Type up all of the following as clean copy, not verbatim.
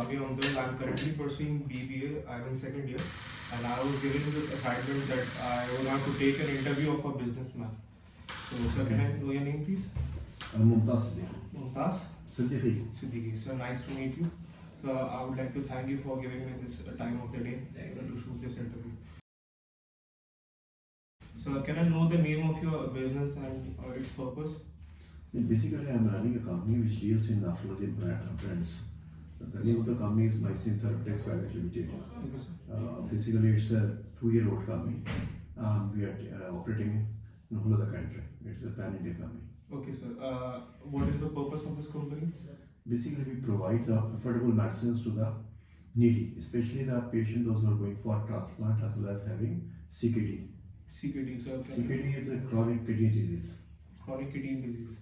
Ravi Ramdal. I'm currently pursuing BBA. I'm in second year, and I was given this assignment that I will have to take an interview of a businessman. So, sir, can I know your name, please? Mumtaz Siddiqui. Mumtaz Siddiqui. Siddiqui. Sir, nice to meet you. So, I would like to thank you for giving me this time of the day to shoot this interview. So, can I know the name of your business and its purpose? Basically, I'm running a company which deals in nephrology brands. The name of the company is Mycin Therapeutics Private Limited. Okay, sir. Basically, it's a 2-year-old company. We are operating in the whole of the country. It's a pan-India company. Okay, sir. What is the purpose of this company? Basically, we provide the affordable medicines to the needy, especially the patient those who are going for transplant as well as having CKD. CKD, sir. CKD is a chronic kidney disease. Chronic kidney disease.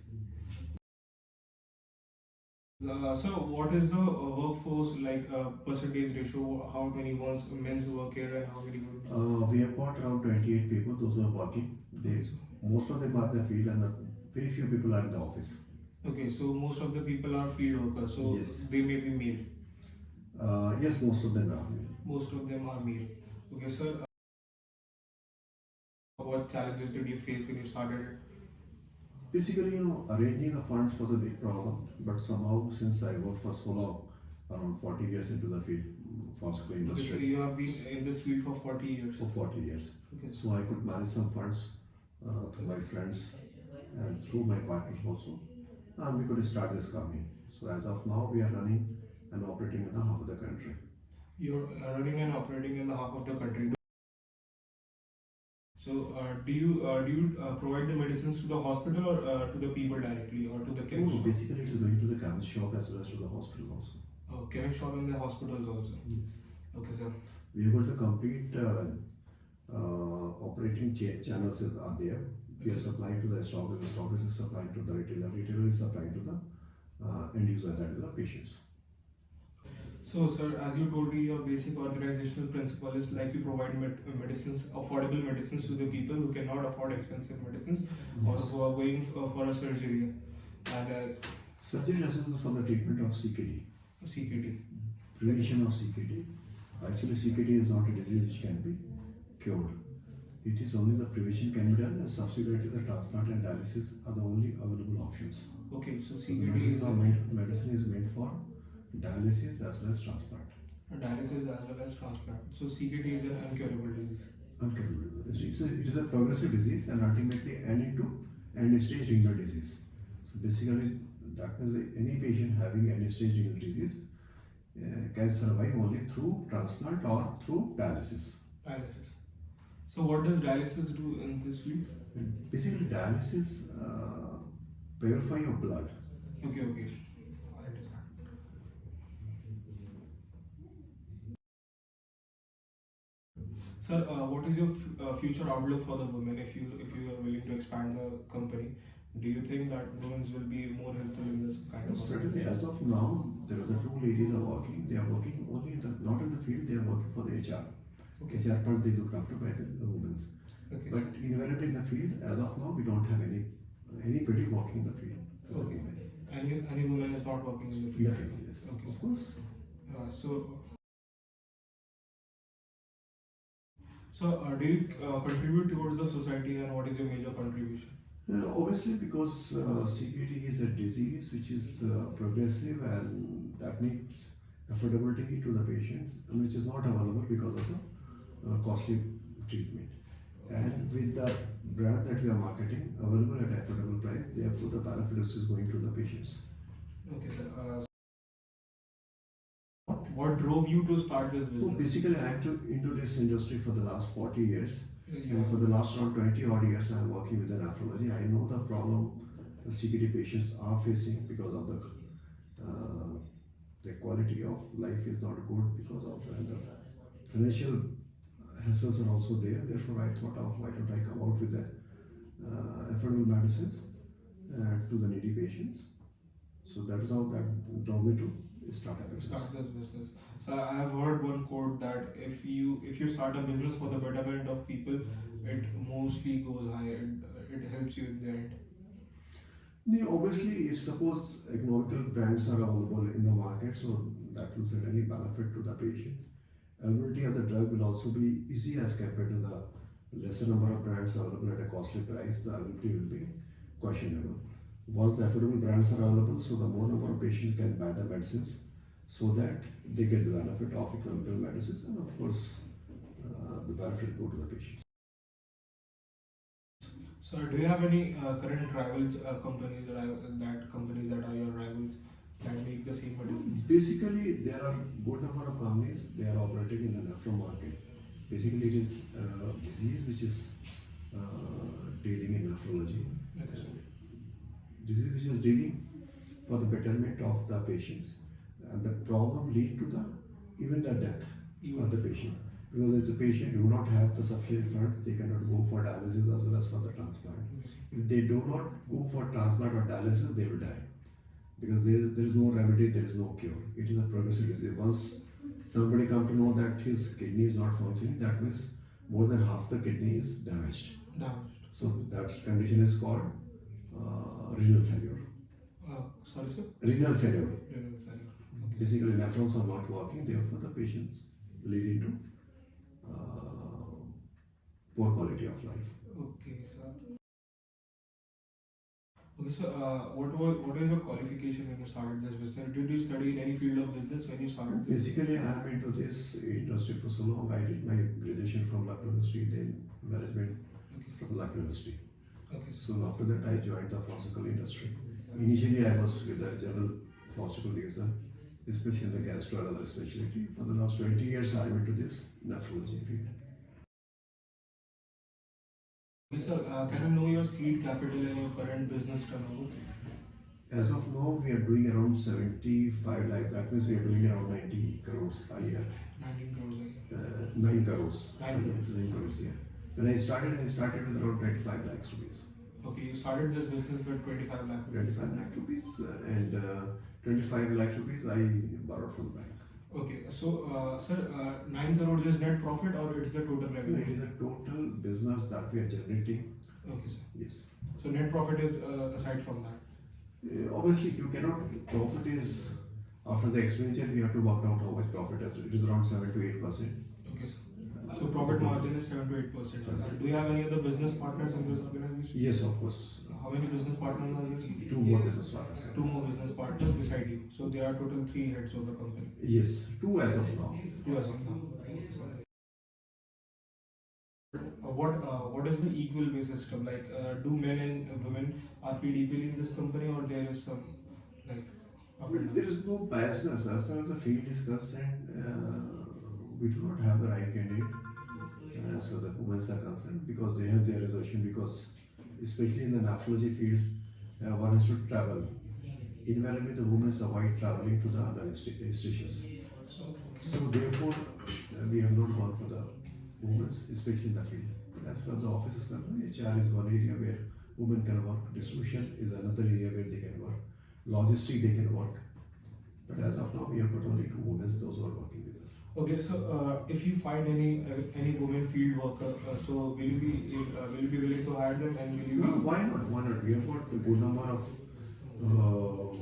So, what is the workforce like percentage ratio? How many men's work here and how many women? We have got around 28 people, those who are working. Most of them are in the field and very few people are in the office. Okay, so most of the people are field workers, so Yes. they may be male. Yes, most of them are male. Most of them are male. Okay, sir. What challenges did you face when you started? Basically, arranging the funds was a big problem, but somehow since I worked for so long, around 40 years into the field, pharmaceutical Okay, so industry, you have been in this field for 40 years. for 40 years. Okay. So I could manage some funds through my friends and through my partners also, and we could start this company. So as of now, we are running and operating in the half of the country. You're running and operating in the half of the country. So, do you provide the medicines to the hospital or to the people directly or to the chemist? No, basically it is going to the chemist shop as well as to the hospital also. Chemist shop in the hospitals also. Yes. Okay, sir. We have got the complete operating channels are there. We are supplying to the stockist is supplying to the retailer is supplying to the end user, that is the patients. So, sir, as you told me, your basic organizational principle is like you provide medicines, affordable medicines to the people who cannot afford expensive medicines or Yes. who are going for a surgery. And Surgery is for the treatment of CKD. CKD. Prevention of CKD. Actually, CKD is not a disease which can be cured. It is only the prevention can be done, and subsequently the transplant and dialysis are the only available options. Okay, so So the CKD is medicine is made for dialysis as well as transplant. dialysis as well as transplant. So CKD is an incurable disease. Incurable disease. It is a progressive disease and ultimately end-stage renal disease. So basically, that means any patient having end-stage renal disease can survive only through transplant or through dialysis. Dialysis. So what does dialysis do in this field? Basically, dialysis purify your blood. Okay, okay. I understand. Sir, what is your future outlook for the women if you are willing to expand the company? Do you think that women will be more helpful in this kind of? Certainly, as of now, there are the two ladies are working. They are working only not in the field. They are working for the HR. Okay. HR part they look after by the women. Okay. But invariably in the field, as of now, we don't have anybody working in the field. Okay. Any woman is not working in the field. Definitely, yes. Okay. Of course. Do you contribute towards the society and what is your major contribution? Obviously, because CKD is a disease which is progressive and that makes affordability to the patients, which is not available because of the costly treatment. And with the brand that we are marketing available at affordable price, therefore the benefit is going to the patients. Okay, sir. What drove you to start this business? So basically, I am into this industry for the last 40 years. Yeah. And for the last around 20 odd years, I am working with the nephrology. I know the problem the CKD patients are facing because of the quality of life is not good because of the financial hassles are also there. Therefore, I thought of why don't I come out with the affordable medicines to the needy patients. So that is how that drove me to start a business. Start this business. So I have heard one quote that if you start a business for the betterment of people, it mostly goes high. It helps you in the end. Obviously, if suppose economical brands are available in the market, so that will certainly benefit to the patient. Availability of the drug will also be easy as compared to the lesser number of brands available at a costly price. The availability will be questionable. Once the affordable brands are available, so the more number of patients can buy the medicines, so that they get the benefit of economical medicines, and of course, the benefit go to the patients. So do you have any current rivals companies that companies that are your rivals that make the same medicines? Basically, there are good number of companies. They are operating in the nephro market. Basically, it is a disease which is dealing in nephrology. Okay, sir. Disease which is dealing for the betterment of the patients, and the problem lead to the even the death of the patient, because if the patient do not have the sufficient funds, they cannot go for dialysis as well as for the transplant. If they do not go for transplant or dialysis, they will die, because there is no remedy, there is no cure. It is a progressive disease. Once somebody come to know that his kidney is not functioning, that means more than half the kidney is damaged. Damaged. So that condition is called renal failure. Sorry, sir. Renal failure. Renal failure. Okay. Basically, nephrons are not working, therefore the patients lead into poor quality of life. Okay, sir. Okay, so what is your qualification when you started this business? Did you study in any field of business when you started this? Basically, I am into this industry for so long. I did my graduation from Lucknow University, then management Okay. from Lucknow University. Okay, sir. So after that, I joined the pharmaceutical industry. Initially, I was with the general pharmaceutical division, especially in the gastroenterology specialty. For the last 20 years, I am into this nephrology field. Okay, sir. Can I know your seed capital and your current business turnover? As of now, we are doing around 75 lakhs. That means we are doing around 90 crores a year. 19 crores a year. 9 crores. 9 crores. 9 crores, yeah. When I started with around 25 lakhs rupees. Okay, you started this business with 25 lakh rupees. 25 lakh rupees and 25 lakh rupees I borrowed from the bank. Okay, so sir, 9 crores is net profit or it's the total No, revenue? it is a total business that we are generating. Okay, sir. Yes. So net profit is aside from that. Obviously, you cannot. Profit is after the expenditure. We have to work out how much profit is. It is around 7 to 8%. Okay, sir. So profit margin is 7 to 8%. Do you have any other business partners in this organization? Yes, of course. How many business partners are there, sir? 2 more business partners. 2 more business partners beside you. So there are total 3 heads of the company. Yes, 2 as of now. 2 as of now. Okay, sir. What is the equal pay system? Like, do men and women are paid equally in this company, or there is some like up and There down? is no biasness as far as the field is concerned. We do not have the right candidate as far as the women are concerned, because they have their reservation. Because especially in the nephrology field, one has to travel. Invariably, the women avoid traveling to the other stations. So therefore, we have not gone for the women, especially in the field. As far as the office is concerned, HR is one area where women can work. Distribution is another area where they can work. Logistic they can work. But as of now, we have got only 2 women, those who are working with us. Okay, so if you find any women field worker, so will you be willing to hire them, and will you? Why not? Why not? We have got a good number of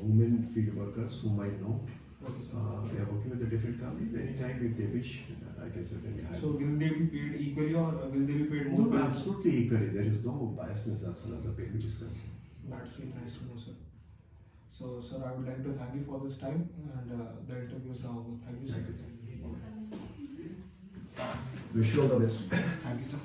women field workers whom I know. Okay, sir. They are working with a different company. Anytime if they wish, I can certainly hire. So will they be paid equally, or will they be paid more? No, absolutely equally. There is no biasness as far as the payment is concerned. That's really nice to know, sir. So, sir, I would like to thank you for this time, and the interview is now over. Thank you, sir. Thank you. Wish you all the best. Thank you, sir.